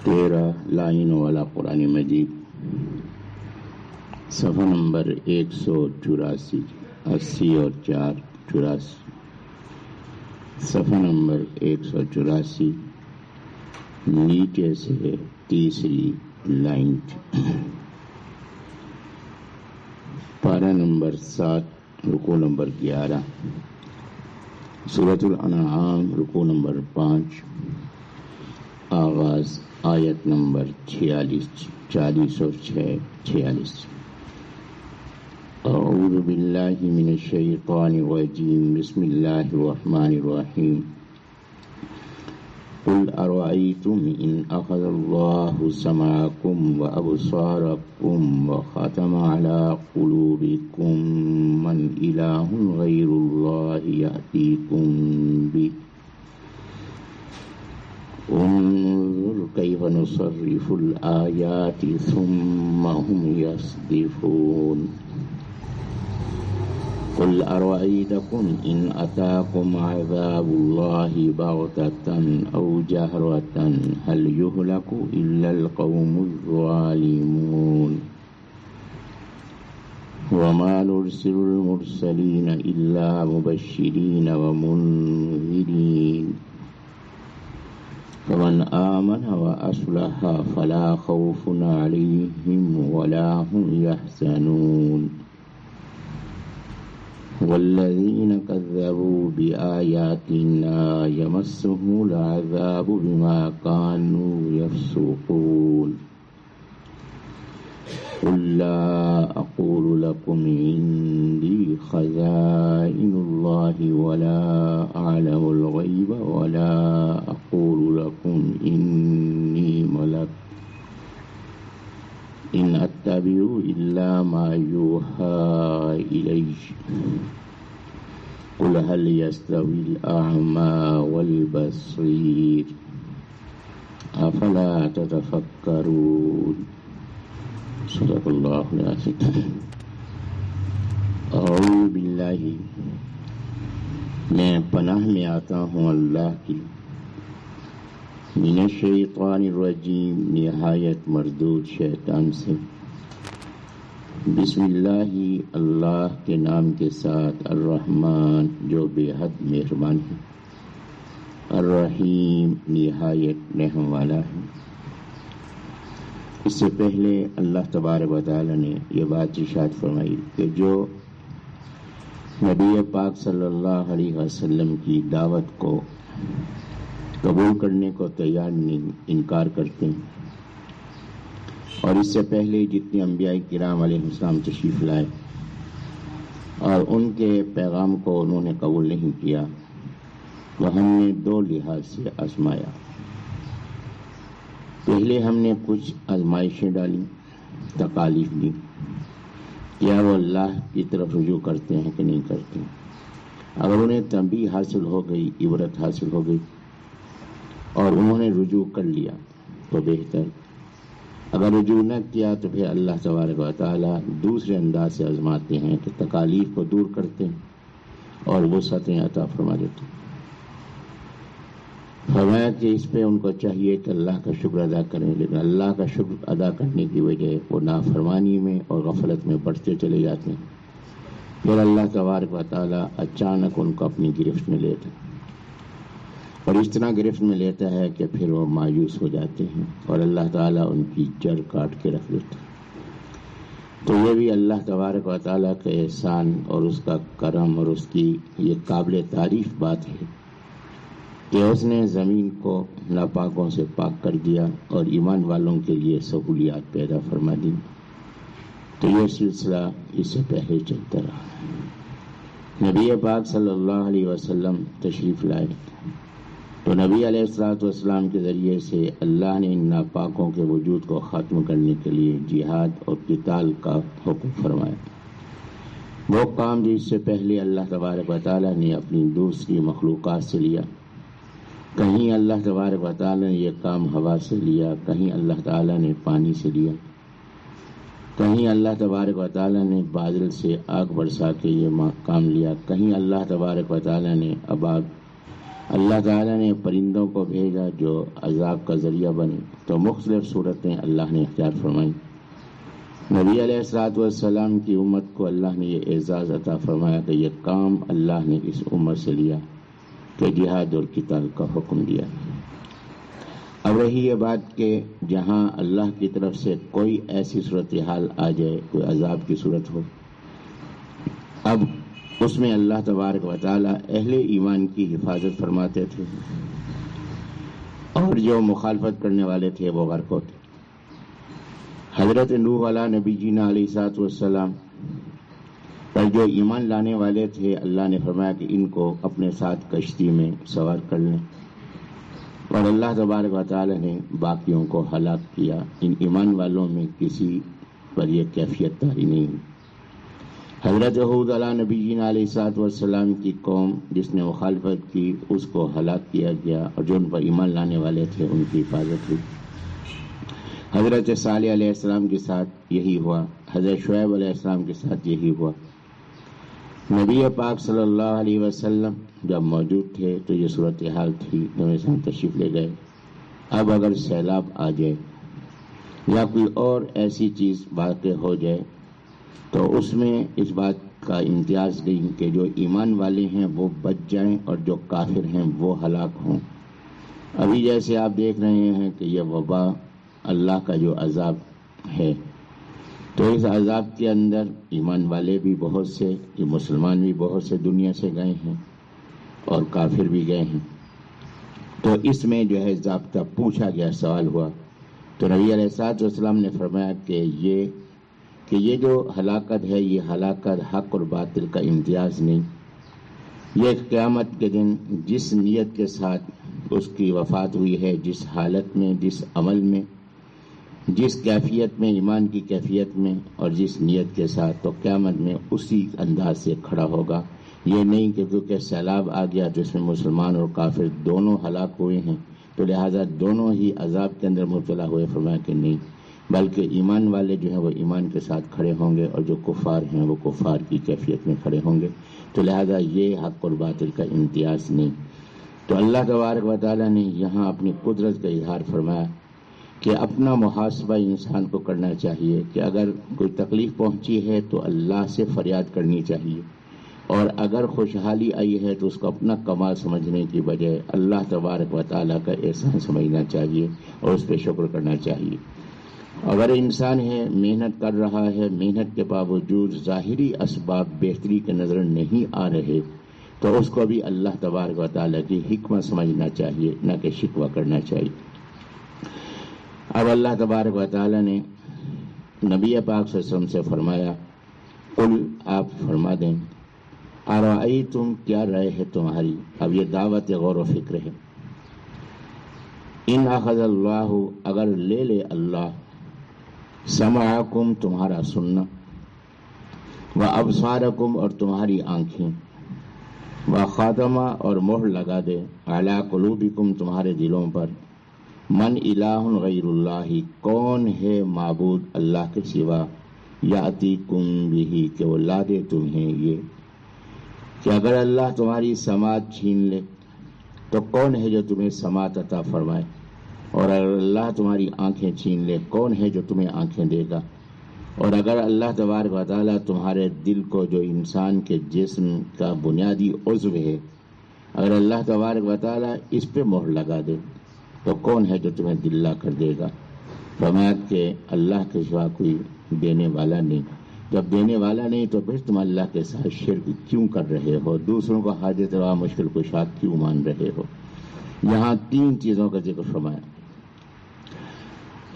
13 لائنوں والا قرآن مجید، صفحہ نمبر 184، 80 اور 4 84، صفحہ نمبر 184 نیچے سے تیسری لائن، پارہ نمبر 7 رکوع نمبر 11، سورۃ الانعام رکوع نمبر 5، آغاز آیت نمبر 46 40 اور 46۔ اعوذ باللہ من الشیطان الرجیم، بسم اللہ الرحمن الرحیم۔ قل ارأیتم ان اخذ اللہ سمعکم وابصارکم وختم علی قلوبکم من الہ غیر اللہ یأتیکم بہ انظر کیف نصرف الآیات ثم هم یصدفون۔ قل ارأیتکم ان اتاکم عذاب اللہ بغتة او جہرة هل یہلک الا القوم الظالمون وما نرسل المرسلین الا مبشرین ومنذرین فمن آمن وأصلح فلا خوف عليهم ولا هم يحزنون والذين كذبوا بآياتنا يمسهم العذاب بما كانوا يفسقون قل لا أقول لكم عندي خزائن الله ولا أعلم الغيب ولا أقول لكم إني ملك إن أتبع إلا ما يوحى إلي قل هل يستوي الأعمى والبصير أفلا تتفكرون صدق اللہ العظیم۔ اعوذ باللہ، میں پناہ میں آتا ہوں اللہ کی، من الشیطان الرجیم، نہایت مردود شیطان سے، بسم اللہ، اللہ کے نام کے ساتھ، الرحمن جو بے حد مہربان ہے، الرحیم نہایت رحم والا ہے۔ اس سے پہلے اللہ تبارک و تعالی نے یہ بات ارشاد فرمائی کہ جو نبی پاک صلی اللہ علیہ وسلم کی دعوت کو قبول کرنے کو تیار نہیں، انکار کرتے ہیں، اور اس سے پہلے جتنے انبیاء کرام علیہ السلام تشریف لائے اور ان کے پیغام کو انہوں نے قبول نہیں کیا، وہ ہم نے دو لحاظ سے آزمایا۔ پہلے ہم نے کچھ آزمائشیں ڈالی، تکالیف دی، کیا وہ اللہ کی طرف رجوع کرتے ہیں کہ نہیں کرتے۔ اگر انہیں تنبیہ حاصل ہو گئی، عبرت حاصل ہو گئی اور انہوں نے رجوع کر لیا تو بہتر، اگر رجوع نہ کیا تو پھر اللہ تبارک و تعالی دوسرے انداز سے آزماتے ہیں کہ تکالیف کو دور کرتے ہیں اور وسعتیں عطا فرما دیتے ہیں۔ فرمایا کہ اس پہ ان کو چاہیے کہ اللہ کا شکر ادا کریں، لیکن اللہ کا شکر ادا کرنے کی وجہ وہ نافرمانی میں اور غفلت میں بڑھتے چلے جاتے ہیں، پھر اللہ تبارک و تعالیٰ اچانک ان کو اپنی گرفت میں لیتا ہے، اور اس طرح گرفت میں لیتا ہے کہ پھر وہ مایوس ہو جاتے ہیں اور اللہ تعالیٰ ان کی جڑ کاٹ کے رکھ دیتا ہے۔ تو یہ بھی اللہ تبارک و تعالیٰ کا احسان اور اس کا کرم اور اس کی یہ قابل تعریف بات ہے کہ اس نے زمین کو ناپاکوں سے پاک کر دیا اور ایمان والوں کے لیے سہولیات پیدا فرما دی۔ تو یہ سلسلہ اس سے پہلے چلتا رہا۔ نبی پاک صلی اللہ علیہ وسلم تشریف لائے تو نبی علیہ الصلوۃ والسلام کے ذریعے سے اللہ نے ان ناپاکوں کے وجود کو ختم کرنے کے لیے جہاد اور قتال کا حکم فرمایا۔ وہ کام جس سے پہلے اللہ تبارک و تعالیٰ نے اپنی دوسری مخلوقات سے لیا، کہیں اللہ تبارک و تعالیٰ نے یہ کام ہوا سے لیا، کہیں اللہ تعالیٰ نے پانی سے لیا، کہیں اللہ تبارک و تعالیٰ نے بادل سے آگ برسا کے یہ کام لیا، کہیں اللہ تبارک و تعالیٰ نے اباب اللہ تعالیٰ نے پرندوں کو بھیجا جو عذاب کا ذریعہ بنے، تو مختلف صورتیں اللہ نے اختیار فرمائیں۔ نبی علیہ الصلوۃ والسلام کی امت کو اللہ نے یہ اعزاز عطا فرمایا کہ یہ کام اللہ نے اس امت سے لیا کہ جہاد اور قتال کا حکم دیا۔ اب رہی یہ بات کہ جہاں اللہ کی طرف سے کوئی ایسی صورتحال آ جائے، کوئی عذاب کی صورت ہو، اب اس میں اللہ تبارک و تعالی اہل ایمان کی حفاظت فرماتے تھے، اور جو مخالفت کرنے والے تھے وہ غرق ہوتے۔ حضرت نوح علیہ نبی جینا علیہ الصلوۃ والسلام پر جو ایمان لانے والے تھے، اللہ نے فرمایا کہ ان کو اپنے ساتھ کشتی میں سوار کر لیں، اور اللہ تبارک و تعالی نے باقیوں کو ہلاک کیا۔ ان ایمان والوں میں کسی پر یہ کیفیت طاری نہیں ہوئی۔ حضرت ہود علیہ نبی جینا علیہ الصلوۃ والسلام کی قوم جس نے مخالفت کی، اس کو ہلاک کیا گیا، اور جو ان پر ایمان لانے والے تھے ان کی حفاظت ہوئی۔ حضرت صالح علیہ السلام کے ساتھ یہی ہوا، حضرت شعیب علیہ السلام کے ساتھ یہی ہوا۔ نبی پاک صلی اللہ علیہ وسلم جب موجود تھے تو یہ صورتحال تھی، نبی اسلام تشریف لے گئے۔ اب اگر سیلاب آ جائے یا کوئی اور ایسی چیز واقع ہو جائے تو اس میں اس بات کا امتیاز نہیں کہ جو ایمان والے ہیں وہ بچ جائیں اور جو کافر ہیں وہ ہلاک ہوں۔ ابھی جیسے آپ دیکھ رہے ہیں کہ یہ وبا اللہ کا جو عذاب ہے، تو اس عذاب کے اندر ایمان والے بھی بہت سے، یہ مسلمان بھی بہت سے دنیا سے گئے ہیں اور کافر بھی گئے ہیں۔ تو اس میں جو ہے ضابطہ پوچھا گیا، سوال ہوا، تو نبی علیہ الصلوۃ والسلام نے فرمایا کہ یہ جو ہلاکت ہے، یہ ہلاکت حق اور باطل کا امتیاز نہیں، یہ قیامت کے دن جس نیت کے ساتھ اس کی وفات ہوئی ہے، جس حالت میں، جس عمل میں، جس کیفیت میں، ایمان کی کیفیت میں اور جس نیت کے ساتھ، تو قیامت میں اسی انداز سے کھڑا ہوگا۔ یہ نہیں کہ کیونکہ سیلاب آ گیا تو اس میں مسلمان اور کافر دونوں ہلاک ہوئے ہیں تو لہذا دونوں ہی عذاب کے اندر مبتلا ہوئے، فرمایا کہ نہیں، بلکہ ایمان والے جو ہیں وہ ایمان کے ساتھ کھڑے ہوں گے اور جو کفار ہیں وہ کفار کی کیفیت میں کھڑے ہوں گے، تو لہذا یہ حق اور باطل کا امتیاز نہیں۔ تو اللہ تبارک و تعالیٰ نے یہاں اپنی قدرت کا اظہار فرمایا کہ اپنا محاسبہ انسان کو کرنا چاہیے کہ اگر کوئی تکلیف پہنچی ہے تو اللہ سے فریاد کرنی چاہیے، اور اگر خوشحالی آئی ہے تو اس کو اپنا کمال سمجھنے کی بجائے اللہ تبارک و تعالیٰ کا احسان سمجھنا چاہیے اور اس پہ شکر کرنا چاہیے۔ اگر انسان ہے، محنت کر رہا ہے، محنت کے باوجود ظاہری اسباب بہتری کے نظر نہیں آ رہے تو اس کو بھی اللہ تبارک و تعالیٰ کی حکمت سمجھنا چاہیے، نہ کہ شکوہ کرنا چاہیے۔ اب اللہ تبارک و تعالیٰ نے نبی پاک صلی اللہ علیہ وسلم سے فرمایا، قل، آپ فرما دیں، ارائیتم، کیا رائے ہے تمہاری؟ اب یہ دعوت غور و فکر ہے۔ ان اخذ اللہ، اگر لے لے اللہ، سمعکم، تمہارا سننا، و ابصارکم، اور تمہاری آنکھیں، و خاتمہ، اور مہر لگا دے، علی قلوبکم، تمہارے دلوں پر، من الہ غیر اللہ، کون ہے معبود اللہ کے سوا، یاتیکم بہ، کہ وہ لا دے تمہیں یہ، کہ اگر اللہ تمہاری سماعت چھین لے تو کون ہے جو تمہیں سماعت عطا فرمائے، اور اگر اللہ تمہاری آنکھیں چھین لے کون ہے جو تمہیں آنکھیں دے گا، اور اگر اللہ تبارک و تعالیٰ تمہارے دل کو، جو انسان کے جسم کا بنیادی عضو ہے، اگر اللہ تبارک و تعالیٰ اس پہ مہر لگا دے تو کون ہے جو تمہیں دلہ کر دے گا؟ فرمایا کہ اللہ کے سوا کوئی دینے والا نہیں۔ جب دینے والا نہیں تو پھر تم اللہ کے ساتھ شرک کیوں کر رہے ہو؟ دوسروں کو حاجت روا مشکل کشا کیوں مان رہے ہو؟ یہاں تین چیزوں کا ذکر فرمایا،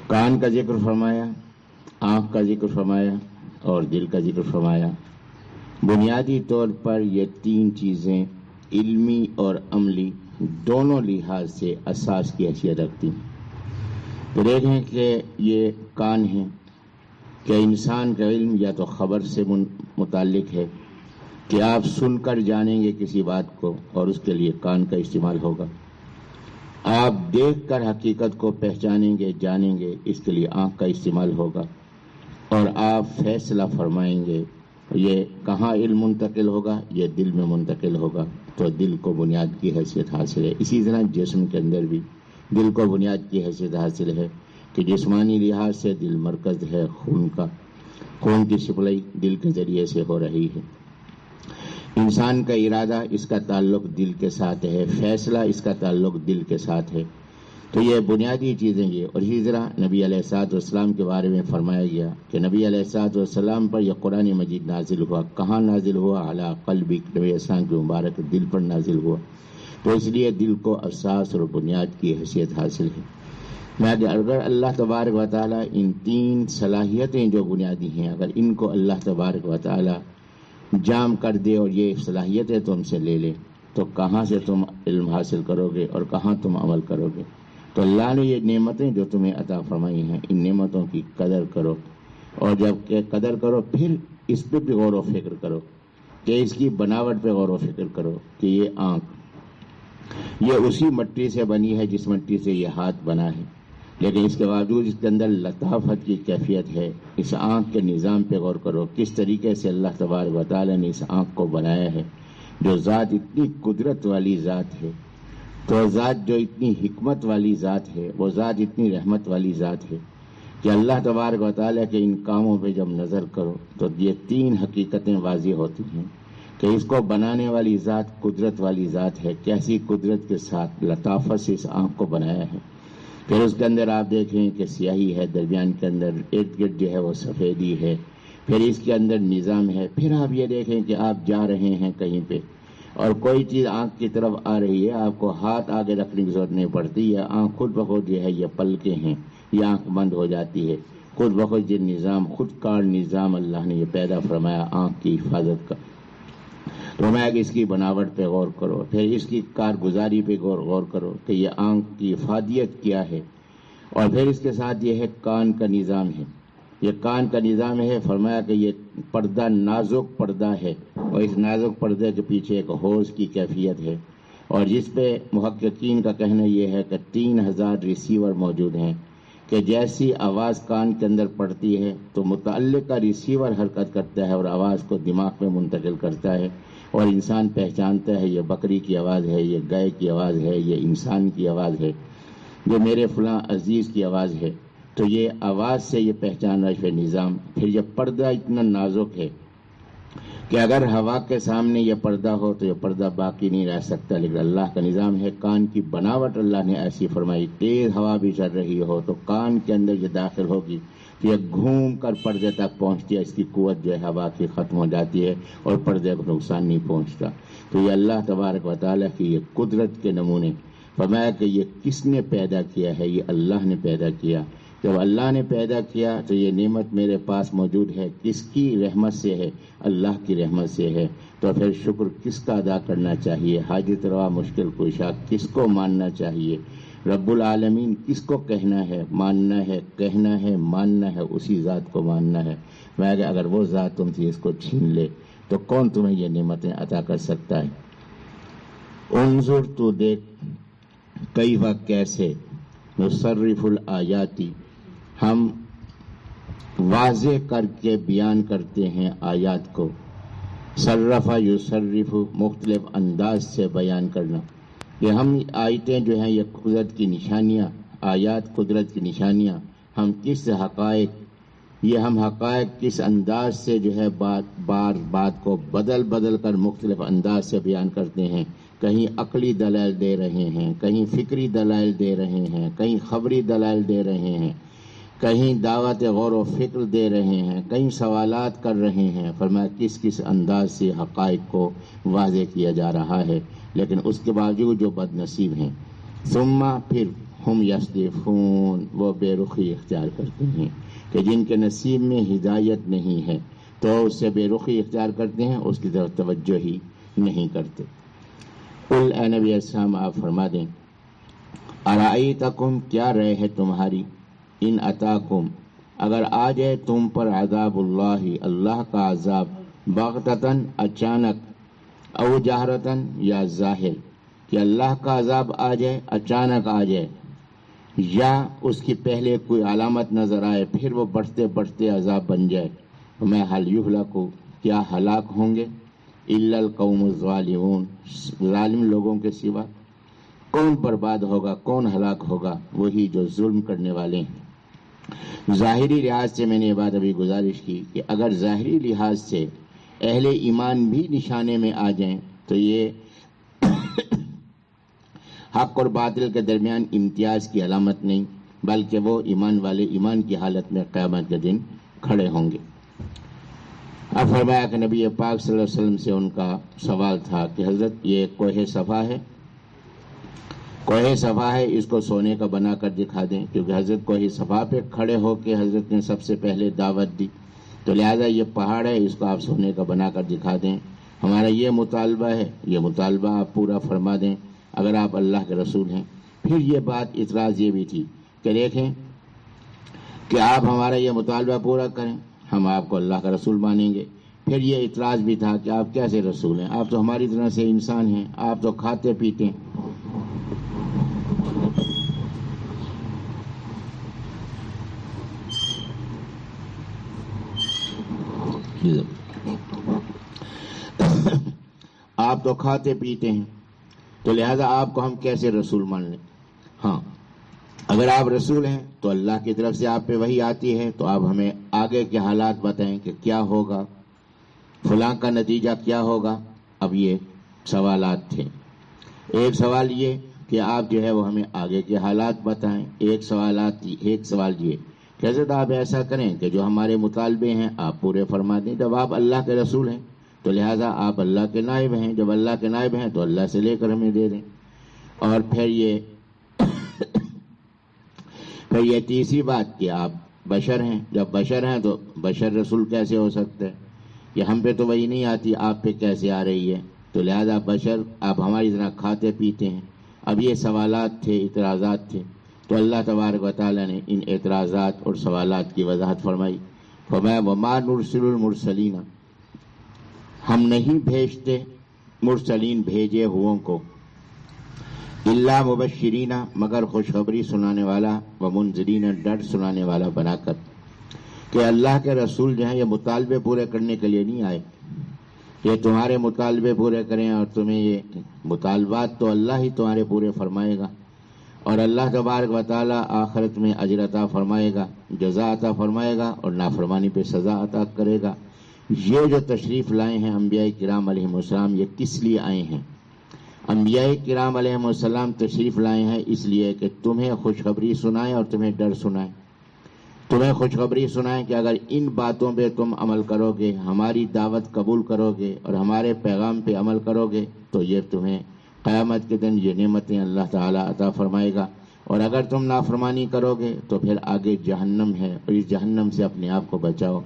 کان کا ذکر فرمایا، آنکھ کا ذکر فرمایا اور دل کا ذکر فرمایا۔ بنیادی طور پر یہ تین چیزیں علمی اور عملی دونوں لحاظ سے اساس کی حیثیت رکھتی ہیں۔ تو دیکھیں کہ یہ کان ہیں کہ انسان کا علم یا تو خبر سے متعلق ہے کہ آپ سن کر جانیں گے کسی بات کو اور اس کے لیے کان کا استعمال ہوگا، آپ دیکھ کر حقیقت کو پہچانیں گے، جانیں گے، اس کے لیے آنکھ کا استعمال ہوگا، اور آپ فیصلہ فرمائیں گے، یہ کہاں علم منتقل ہوگا؟ یہ دل میں منتقل ہوگا۔ تو دل کو بنیاد کی حیثیت حاصل ہے. اسی طرح جسم کے اندر بھی دل کو بنیاد کی حیثیت حاصل ہے کہ جسمانی لحاظ سے دل مرکز ہے خون کا. خون کی سپلائی دل کے ذریعے سے ہو رہی ہے. انسان کا ارادہ اس کا تعلق دل کے ساتھ ہے، فیصلہ اس کا تعلق دل کے ساتھ ہے. تو یہ بنیادی چیزیں یہ. اور اسی طرح نبی علیہ الصلوۃ والسلام کے بارے میں فرمایا گیا کہ نبی علیہ الصلوۃ والسلام پر یہ قرآن مجید نازل ہوا. کہاں نازل ہوا؟ علی قلبک، نبی علیہ السلام کے مبارک دل پر نازل ہوا. تو اس لیے دل کو اساس اور بنیاد کی حیثیت حاصل ہے. اگر اللہ تبارک و تعالیٰ ان تین صلاحیتیں جو بنیادی ہیں، اگر ان کو اللہ تبارک و تعالیٰ جام کر دے اور یہ صلاحیتیں تم سے لے لے، تو کہاں سے تم علم حاصل کرو گے اور کہاں تم عمل کرو گے؟ تو اللہ نے یہ نعمتیں جو تمہیں عطا فرمائی ہیں، ان نعمتوں کی قدر کرو. اور جب کہ قدر کرو پھر اس پہ بھی غور و فکر کرو کہ اس کی بناوٹ پہ غور و فکر کرو کہ یہ آنکھ یہ اسی مٹی سے بنی ہے جس مٹی سے یہ ہاتھ بنا ہے، لیکن اس کے باوجود اس کے اندر لطافت کی کیفیت ہے. اس آنکھ کے نظام پہ غور کرو، کس طریقے سے اللہ تبارک و تعالیٰ نے اس آنکھ کو بنایا ہے. جو ذات اتنی قدرت والی ذات ہے، تو ذات جو اتنی حکمت والی ذات ہے، وہ ذات اتنی رحمت والی ذات ہے کہ اللہ تبارک و تعالیٰ کے ان کاموں پہ جب نظر کرو تو یہ تین حقیقتیں واضح ہوتی ہیں کہ اس کو بنانے والی ذات قدرت والی ذات ہے. کیسی قدرت کے ساتھ لطافت سے اس آنکھ کو بنایا ہے. پھر اس کے اندر آپ دیکھیں کہ سیاہی ہے، درمیان کے اندر ارد گرد جو ہے وہ سفیدی ہے. پھر اس کے اندر نظام ہے. پھر آپ یہ دیکھیں کہ آپ جا رہے ہیں کہیں پہ اور کوئی چیز آنکھ کی طرف آ رہی ہے، آپ کو ہاتھ آگے رکھنے کی ضرورت نہیں پڑتی. یہ آنکھ خود بخود جو ہے یہ پلکیں ہیں، یہ آنکھ بند ہو جاتی ہے. خود بخود یہ نظام، خود کار نظام اللہ نے یہ پیدا فرمایا آنکھ کی حفاظت کا. تو میں اس کی بناوٹ پہ غور کرو، پھر اس کی کارگزاری پہ غور کرو کہ یہ آنکھ کی افادیت کیا ہے. اور پھر اس کے ساتھ یہ ہے کان کا نظام ہے. یہ کان کا نظام ہے، فرمایا کہ یہ پردہ نازک پردہ ہے اور اس نازک پردے کے پیچھے ایک حوض کی کیفیت ہے. اور جس پہ محققین کا کہنا یہ ہے کہ 3000 ریسیور موجود ہیں کہ جیسی آواز کان کے اندر پڑتی ہے تو متعلقہ ریسیور حرکت کرتا ہے اور آواز کو دماغ میں منتقل کرتا ہے اور انسان پہچانتا ہے یہ بکری کی آواز ہے، یہ گائے کی آواز ہے، یہ انسان کی آواز ہے، یہ میرے فلاں عزیز کی آواز ہے. تو یہ آواز سے یہ پہچان رہا ہے نظام. پھر یہ پردہ اتنا نازک ہے کہ اگر ہوا کے سامنے یہ پردہ ہو تو یہ پردہ باقی نہیں رہ سکتا. لیکن اللہ کا نظام ہے، کان کی بناوٹ اللہ نے ایسی فرمائی، تیز ہوا بھی چل رہی ہو تو کان کے اندر یہ داخل ہوگی تو یہ گھوم کر پردے تک پہنچتی ہے. اس کی قوت جو ہے ہوا کی ختم ہو جاتی ہے اور پردے کو نقصان نہیں پہنچتا. تو یہ اللہ تبارک و تعالیٰ کی یہ قدرت کے نمونے. فرمایا کہ یہ کس نے پیدا کیا ہے؟ یہ اللہ نے پیدا کیا. جب اللہ نے پیدا کیا تو یہ نعمت میرے پاس موجود ہے. کس کی رحمت سے ہے؟ اللہ کی رحمت سے ہے. تو پھر شکر کس کا ادا کرنا چاہیے؟ حاجت روا مشکل کشا کس کو ماننا چاہیے؟ رب العالمین کس کو کہنا ہے، ماننا ہے، کہنا ہے، ماننا ہے؟ اسی ذات کو ماننا ہے. میں اگر وہ ذات تم سے اس کو چھین لے تو کون تمہیں یہ نعمتیں عطا کر سکتا ہے؟ انظر، تو دیکھ، کیف کیسے، نصرف الآیاتی، ہم واضح کر کے بیان کرتے ہیں آیات کو. صرف یصرف، مختلف انداز سے بیان کرنا. یہ ہم آیتیں جو ہیں یہ قدرت کی نشانیاں، آیات قدرت کی نشانیاں. ہم کس حقائق، یہ ہم حقائق کس انداز سے جو ہے بات کو بدل کر مختلف انداز سے بیان کرتے ہیں. کہیں عقلی دلائل دے رہے ہیں، کہیں فکری دلائل دے رہے ہیں، کہیں خبری دلائل دے رہے ہیں، کہیں دعوت غور و فکر دے رہے ہیں، کہیں سوالات کر رہے ہیں. فرمایا کس انداز سے حقائق کو واضح کیا جا رہا ہے. لیکن اس کے باوجود جو بد نصیب ہیں، ثم پھر ہم یصدفون، وہ بے رخی اختیار کرتے ہیں کہ جن کے نصیب میں ہدایت نہیں ہے تو اس سے بے رخی اختیار کرتے ہیں، اس کی طرف توجہ ہی نہیں کرتے. قل، اے نبی السلام آپ فرما دیں، ارائیتکم، کیا رائے ہے تمہاری، ان اتاکم، اگر آ جائے تم پر عذاب اللہ، اللہ کا عذاب، بغتتاً، اچانک، او جہرتاً، یا ظاہر، کہ اللہ کا عذاب آ جائے، اچانک آ جائے، یا اس کی پہلے کوئی علامت نظر آئے پھر وہ بڑھتے عذاب بن جائے. میں حل یہلکو، کیا ہلاک ہوں گے؟ الا القوم الظالمون، ظالم لوگوں کے سوا کون برباد ہوگا، کون ہلاک ہوگا؟ وہی جو ظلم کرنے والے ہیں۔ ظاہری لحاظ سے میں نے یہ بات ابھی گزارش کی کہ اگر ظاہری لحاظ سے اہل ایمان بھی نشانے میں آ جائیں تو یہ حق اور باطل کے درمیان امتیاز کی علامت نہیں، بلکہ وہ ایمان والے ایمان کی حالت میں قیامت کے دن کھڑے ہوں گے۔ اب فرمایا کہ نبی پاک صلی اللہ علیہ وسلم سے ان کا سوال تھا کہ حضرت یہ کوہ صفا ہے، کوہ صفا ہے، اس کو سونے کا بنا کر دکھا دیں، کیونکہ حضرت کوہ صفا پہ کھڑے ہو کے حضرت نے سب سے پہلے دعوت دی، تو لہذا یہ پہاڑ ہے، اس کو آپ سونے کا بنا کر دکھا دیں، ہمارا یہ مطالبہ ہے، یہ مطالبہ آپ پورا فرما دیں اگر آپ اللہ کے رسول ہیں۔ پھر یہ بات اعتراض یہ بھی تھی کہ دیکھیں کہ آپ ہمارا یہ مطالبہ پورا کریں، ہم آپ کو اللہ کا رسول مانیں گے۔ پھر یہ اعتراض بھی تھا کہ آپ کیسے رسول ہیں، آپ تو ہماری طرح سے انسان ہیں، آپ تو کھاتے پیتے ہیں۔ آپ تو کھاتے پیتے ہیں، تو لہذا آپ کو ہم کیسے رسول مان لیں؟ ہاں، اگر آپ رسول ہیں تو اللہ کی طرف سے آپ پہ وحی آتی ہے، تو آپ ہمیں آگے کے حالات بتائیں کہ کیا ہوگا، فلاں کا نتیجہ کیا ہوگا۔ اب یہ سوالات تھے۔ ایک سوال یہ کہ آپ جو ہے وہ ہمیں آگے کے حالات بتائیں، ایک سوال یہ کہ حضرت آپ ایسا کریں کہ جو ہمارے مطالبے ہیں آپ پورے فرما دیں۔ جب آپ اللہ کے رسول ہیں تو لہذا آپ اللہ کے نائب ہیں، جب اللہ کے نائب ہیں تو اللہ سے لے کر ہمیں دے دیں۔ اور پھر یہ تیسری بات کہ آپ بشر ہیں، جب بشر ہیں تو بشر رسول کیسے ہو سکتے ہیں؟ یہ ہم پہ تو وہی نہیں آتی، آپ پہ کیسے آ رہی ہے؟ تو لہذا بشر آپ ہماری طرح کھاتے پیتے ہیں۔ اب یہ سوالات تھے، اعتراضات تھے، تو اللہ تبارک و تعالیٰ نے ان اعتراضات اور سوالات کی وضاحت فرمائی۔ فرمایا وما نرسل المرسلین، ہم نہیں بھیجتے مرسلین بھیجے ہوں کو، الا مبشرین مگر خوشخبری سنانے والا، ومنذرین ڈر سنانے والا بنا کر۔ کہ اللہ کے رسول جو ہیں یہ مطالبے پورے کرنے کے لیے نہیں آئے، یہ تمہارے مطالبے پورے کریں، اور تمہیں یہ مطالبات تو اللہ ہی تمہارے پورے فرمائے گا، اور اللہ تبارک و تعالیٰ آخرت میں اجر عطا فرمائے گا، جزا عطا فرمائے گا، اور نافرمانی پہ سزا عطا کرے گا۔ یہ جو تشریف لائے ہیں انبیاء کرام علیہم السلام، یہ کس لیے آئے ہیں؟ انبیاء کرام علیہم السلام تشریف لائے ہیں اس لیے کہ تمہیں خوشخبری سنائیں اور تمہیں ڈر سنائیں، تمہیں خوشخبری سنائیں کہ اگر ان باتوں پہ تم عمل کرو گے، ہماری دعوت قبول کرو گے اور ہمارے پیغام پہ عمل کرو گے تو یہ تمہیں قیامت کے دن یہ نعمتیں اللہ تعالیٰ عطا فرمائے گا، اور اگر تم نافرمانی کرو گے تو پھر آگے جہنم ہے، اور اس جہنم سے اپنے آپ کو بچاؤ،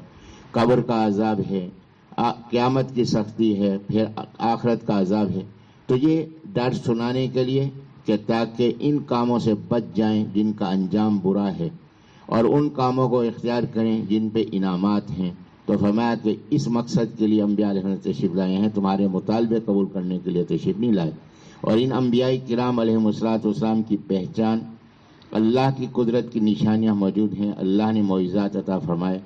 قبر کا عذاب ہے، قیامت کی سختی ہے، پھر آخرت کا عذاب ہے۔ تو یہ ڈر سنانے کے لیے کہ تاکہ ان کاموں سے بچ جائیں جن کا انجام برا ہے، اور ان کاموں کو اختیار کریں جن پہ انعامات ہیں۔ تو فرمایا کہ اس مقصد کے لیے انبیاء علیہ السلام تشریف لائے ہیں، تمہارے مطالبے قبول کرنے کے لیے تشریف نہیں لائے۔ اور ان انبیاء کرام علیہم السلام کی پہچان، اللہ کی قدرت کی نشانیاں موجود ہیں، اللہ نے معجزات عطا فرمائے،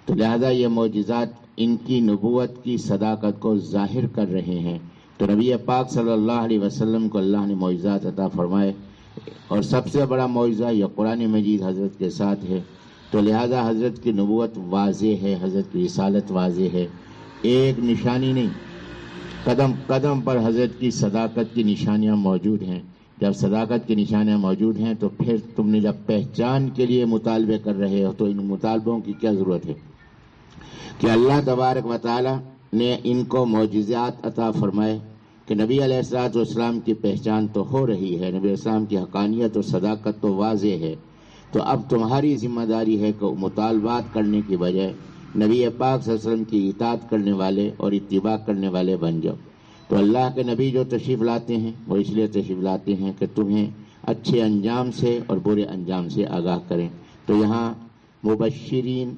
تو لہذا یہ معجزات ان کی نبوت کی صداقت کو ظاہر کر رہے ہیں۔ تو نبی پاک صلی اللہ علیہ وسلم کو اللہ نے معجزات عطا فرمائے، اور سب سے بڑا معجزہ یہ قرآن مجید حضرت کے ساتھ ہے، تو لہذا حضرت کی نبوت واضح ہے، حضرت کی رسالت واضح ہے، ایک نشانی نہیں، قدم قدم پر حضرت کی صداقت کی نشانیاں موجود ہیں۔ جب صداقت کی نشانیاں موجود ہیں تو پھر تم نے جب پہچان کے لیے مطالبے کر رہے ہو تو ان مطالبوں کی کیا ضرورت ہے؟ کہ اللہ تبارک و تعالی نے ان کو معجزات عطا فرمائے کہ نبی علیہ الصلوۃ والسلام کی پہچان تو ہو رہی ہے، نبی علیہ السلام کی حقانیت اور صداقت تو واضح ہے، تو اب تمہاری ذمہ داری ہے کہ مطالبات کرنے کی بجائے نبی پاک صلی اللہ علیہ وسلم کی اطاعت کرنے والے اور اتباع کرنے والے بن جاؤ۔ تو اللہ کے نبی جو تشریف لاتے ہیں وہ اس لیے تشریف لاتے ہیں کہ تمہیں اچھے انجام سے اور برے انجام سے آگاہ کریں۔ تو یہاں مبشرین،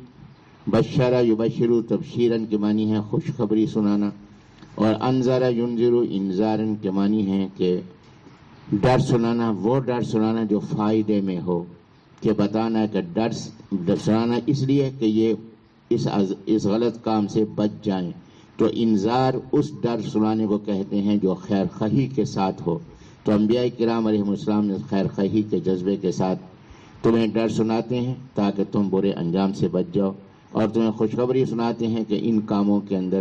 بشرا یبشرو تبشیرن کے معنی ہے خوشخبری سنانا، اور انذر ینذر انذارن کے معنی ہے کہ ڈر سنانا، وہ ڈر سنانا جو فائدے میں ہو، کہ بتانا کہ ڈر سنانا اس لیے کہ یہ اس غلط کام سے بچ جائیں، تو انذار اس ڈر سنانے کو کہتے ہیں جو خیر خواہی کے ساتھ ہو. تو انبیاء کرام علیہ السلام نے خیر خواہی کے جذبے کے ساتھ تمہیں ڈر سناتے ہیں تاکہ تم برے انجام سے بچ جاؤ، اور تمہیں خوشخبری سناتے ہیں کہ ان کاموں کے اندر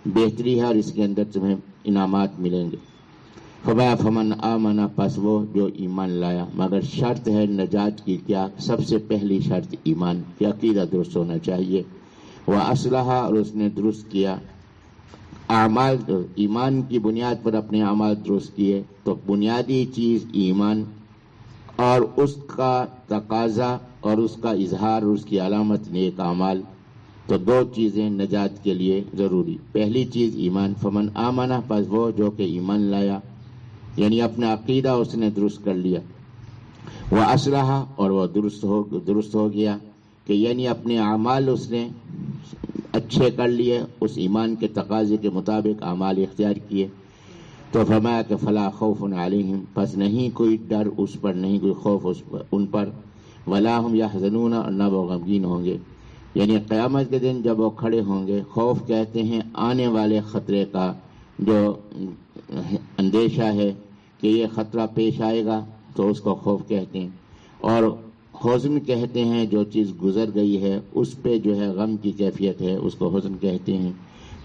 بہتری ہے اور اس کے اندر تمہیں انعامات ملیں گے. فمن آمن، پس وہ جو ایمان لایا. مگر شرط ہے نجات کی کیا؟ سب سے پہلی شرط ایمان کی، عقیدہ درست ہونا چاہیے. وَأَصْلَحَ، اور اس نے درست کیا اعمال، ایمان کی بنیاد پر اپنے اعمال درست کیے. تو بنیادی چیز ایمان، اور اس کا تقاضا اور اس کا اظہار، اس کی علامت نیک اعمال. تو دو چیزیں نجات کے لیے ضروری. پہلی چیز ایمان. فمن آمنہ، پس وہ جو کہ ایمان لایا، یعنی اپنا عقیدہ اس نے درست کر لیا. وَأَصْلَحَ، اور وہ درست ہو گیا کہ یعنی اپنے اعمال اس نے اچھے کر لیے، اس ایمان کے تقاضے کے مطابق اعمال اختیار کیے. تو فرمایا کہ فلا خوف علیہم، پس نہیں کوئی ڈر اس پر، نہیں کوئی خوف ان پر. ولا هم یحزنون، اور نہ وہ غمگین ہوں گے. یعنی قیامت کے دن جب وہ کھڑے ہوں گے، خوف کہتے ہیں آنے والے خطرے کا جو اندیشہ ہے کہ یہ خطرہ پیش آئے گا، تو اس کو خوف کہتے ہیں. اور حزن کہتے ہیں جو چیز گزر گئی ہے اس پہ جو ہے غم کی کیفیت ہے، اس کو حزن کہتے ہیں.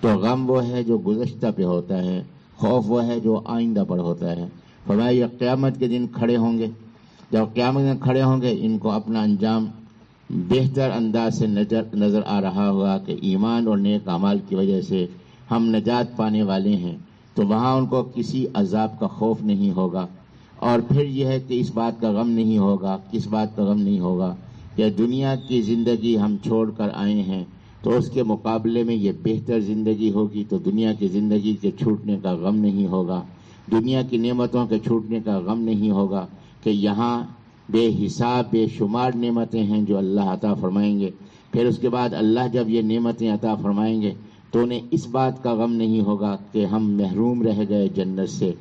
تو غم وہ ہے جو گزشتہ پہ ہوتا ہے، خوف وہ ہے جو آئندہ پر ہوتا ہے. فرمایا یہ قیامت کے دن کھڑے ہوں گے. جب قیامت میں کھڑے ہوں گے، ان کو اپنا انجام بہتر انداز سے نظر آ رہا ہوگا کہ ایمان اور نیک اعمال کی وجہ سے ہم نجات پانے والے ہیں. تو وہاں ان کو کسی عذاب کا خوف نہیں ہوگا. اور پھر یہ ہے کہ اس بات کا غم نہیں ہوگا. کس بات کا غم نہیں ہوگا؟ کہ دنیا کی زندگی ہم چھوڑ کر آئے ہیں، تو اس کے مقابلے میں یہ بہتر زندگی ہوگی. تو دنیا کی زندگی کے چھوٹنے کا غم نہیں ہوگا، دنیا کی نعمتوں کے چھوٹنے کا غم نہیں ہوگا کہ یہاں بے حساب بے شمار نعمتیں ہیں جو اللہ عطا فرمائیں گے. پھر اس کے بعد اللہ جب یہ نعمتیں عطا فرمائیں گے تو انہیں اس بات کا غم نہیں ہوگا کہ ہم محروم رہ گئے جنت سے،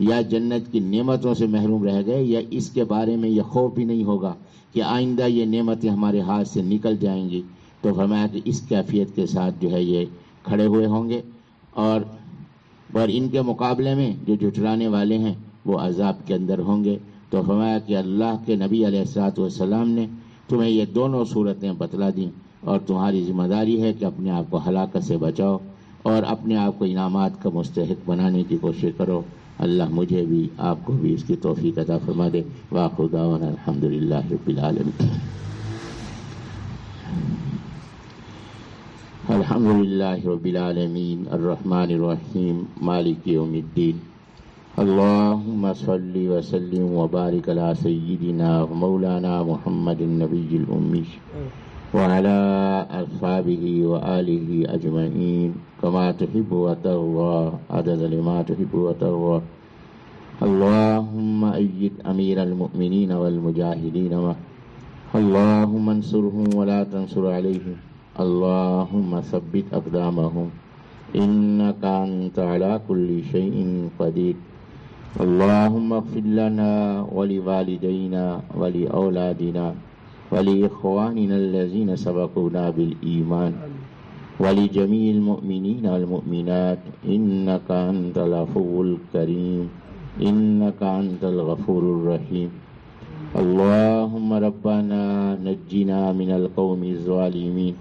یا جنت کی نعمتوں سے محروم رہ گئے، یا اس کے بارے میں یہ خوف بھی نہیں ہوگا کہ آئندہ یہ نعمتیں ہمارے ہاتھ سے نکل جائیں گی. تو فرمایا کہ اس کیفیت کے ساتھ جو ہے یہ کھڑے ہوئے ہوں گے. اور ان کے مقابلے میں جو جھٹلانے والے ہیں وہ عذاب کے اندر ہوں گے. تو فرمایا کہ اللہ کے نبی علیہ الصلوۃ والسلام نے تمہیں یہ دونوں صورتیں بتلا دیں، اور تمہاری ذمہ داری ہے کہ اپنے آپ کو ہلاکت سے بچاؤ اور اپنے آپ کو انعامات کا مستحق بنانے کی کوشش کرو. اللہ مجھے بھی آپ کو بھی اس کی توفیق عطا فرما دے. وآخر دعوانا الحمدللہ رب العالمین. الحمدللہ رب العالمین الرحمن الرحیم مالک یوم الدین. اللہم صلی وسلم وبارک علی سیدنا ومولانا محمد النبی الامی وعلى أصحابه وآله أجمعين كما تحب وترضى عدد لما تحب وترضى. اللهم أيد أمير المؤمنين والمجاهدين اللهم انصرهم ولا تنصر عليهم. اللهم ثبت أقدامهم إنك أنت على كل شيء قدير. اللهم اغفر لنا ولوالدينا ولأولادنا ولإخواننا الذين سبقونا بالإيمان ولجميع المؤمنين والمؤمنات إنك أنت العفو الكريم إنك أنت الغفور الرحيم. اللهم ربنا نجنا من القوم الظالمين.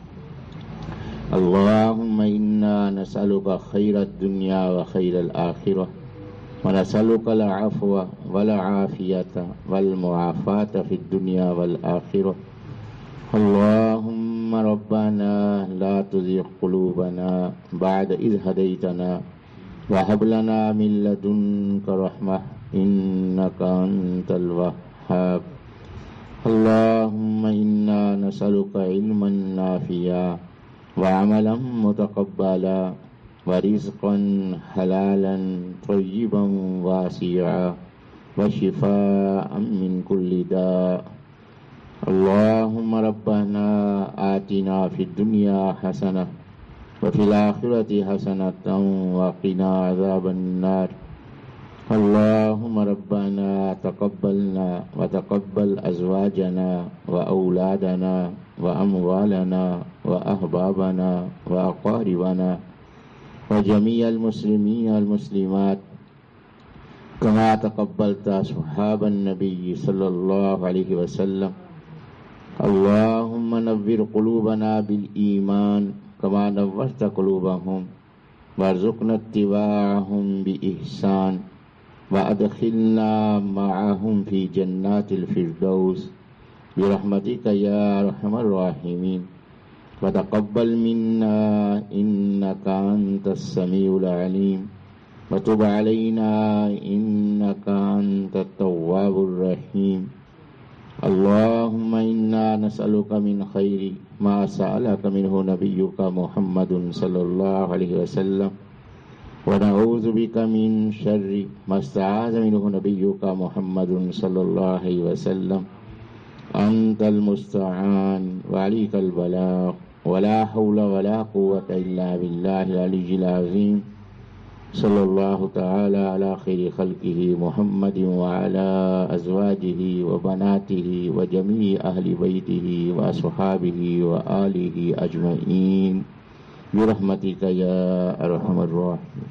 اللهم إنا نسألك خير الدنيا وخير الآخرة ونسألك العفو والعافية والمعافاة في الدنيا والآخرة. اللهم ربنا لا تزغ قلوبنا بعد إذ هديتنا وهب لنا من لدنك رحمة إنك أنت الوهاب. اللهم إنا نسألك علما نافعا وعملا متقبلا ورزقا حلالا طيبا واسعا وشفاء من كل داء. اللهم ربنا آتنا في الدنيا حسنة وفي الآخرة حسنة وقنا عذاب النار. اللهم ربنا تقبلنا وتقبل أزواجنا وأولادنا وأموالنا وأحبابنا وأقاربنا وجميع المسلمين والمسلمات كما تقبلت أصحاب النبي صلى الله عليه وسلم. اللهم نور قلوبنا بالإيمان كما نورت قلوبهم وارزقنا اتباعهم بإحسان وأدخلنا معهم في جنات الفردوس برحمتك يا أرحم الراحمين. وتقبل منا إنك أنت السميع العليم وتب علينا إنك أنت التواب الرحيم. اللهم إنا نسألك من خير ما سألك منه نبيك محمد صلى الله عليه وسلم ونعوذ بك من شر ما استعاذ منه نبيك محمد صلى الله عليه وسلم. أنت المستعان وعليك البلاغ ولا حول ولا قوة إلا بالله العلي العظيم. صلى الله تعالى على خير خلقه محمد وعلى أزواجه وبناته وجميع أهل بيته وأصحابه وآله أجمعين برحمتك يا أرحم الراحمين.